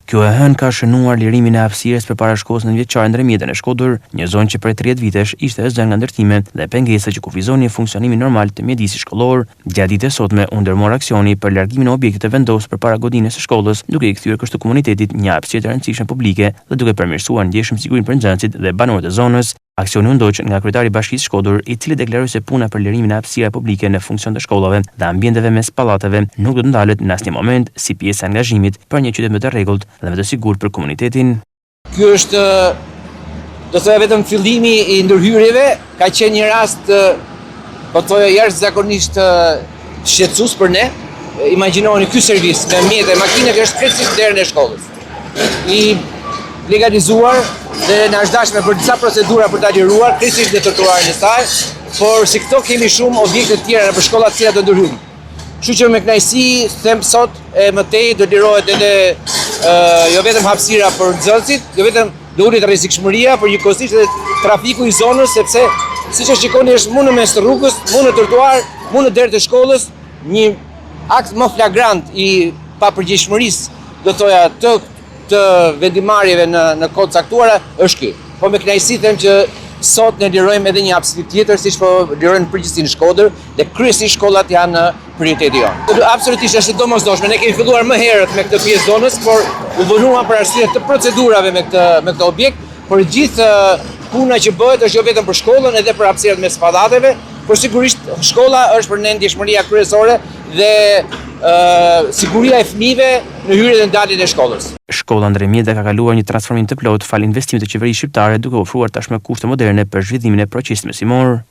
Kjo e hënë ka shënuar lirimin e hapësirës përpara shkollës nëntëvjeçare ndërmjetën e Shkodër, një zonë që prej 30 vitesh ishte e zënë nga ndërtime dhe pengesa që kufizonin funksionimin normal të mjedisit shkollor. Gjatë ditës sotme u ndërmor aksioni për largimin e objektive vendosur përpara godinës së shkollës, duke i kthyer kështu komunitetit një hapësirë të rëndësishme publike dhe duke përmirësuar ndjeshëm sigurinë për nxënësit dhe banorët e zonës. Aksioni u ndoq nga kryetari i Bashkisë Shkodër, i cili deklaroi se puna për lirimin e hapësirave publike në funksion të shkollave dhe ambienteve mes pallateve nuk do të ndalet në asnjë moment si pjesë e angazhimit për një qytet më të rregullt dhe më të sigurt për komunitetin. Ky është, do thoya, vetëm fillimi i ndërhyrjeve, ka qenë një rast, po thoya, jashtëzakonisht shqetësues për ne. Imagjinoni ky servis me mjete, makina që është krejtësisht derën e shkollës. I legalizuar dhe na është dashme për disa procedura për ta liruar, krejtësisht në trotuarin e saj, por si këto kemi shumë objekte të tjera për shkolla të cilat do ndërhyjnë. Kështu që me kënaqësi them sot e mëtej do lirohet edhe jo vetëm hapësira për nxënësit, jo vetëm do ulet rrezikshmëria, por njëkohësisht edhe trafiku i zonës, sepse siç e shikoni është mund në mes të rrugës, mund në trotuar, mund në derë të shkollës, një akt më flagrant i papërgjegjshmërisë, do thoya, të vendimarrjeve në kohë caktuara është ky. Po me kënaqësi them që sot ne lirojmë edhe një hapësirë tjetër, siç po lirojnë në përgjithësi në Shkodër, dhe kryesisht shkollat janë në prioriteti jonë. Absolutisht është domosdoshme. Ne kemi filluar më herët me këtë pjesë zonës, por u vonuam për arsye të procedurave me këtë objekt, por gjithë puna që bëhet është jo vetëm për shkollën, edhe për hapësirat mes pallateve, por sigurisht shkolla është për ne ndjeshmëria kryesore dhe siguria e fëmijëve në hyrjen dhe ndaljen e shkollës. Shkolla Ndërmjetëse ka kaluar një transformim të plotë falë investimit të qeverisë shqiptare, duke ofruar tashmë kushte moderne për zhvillimin e procesit mësimor.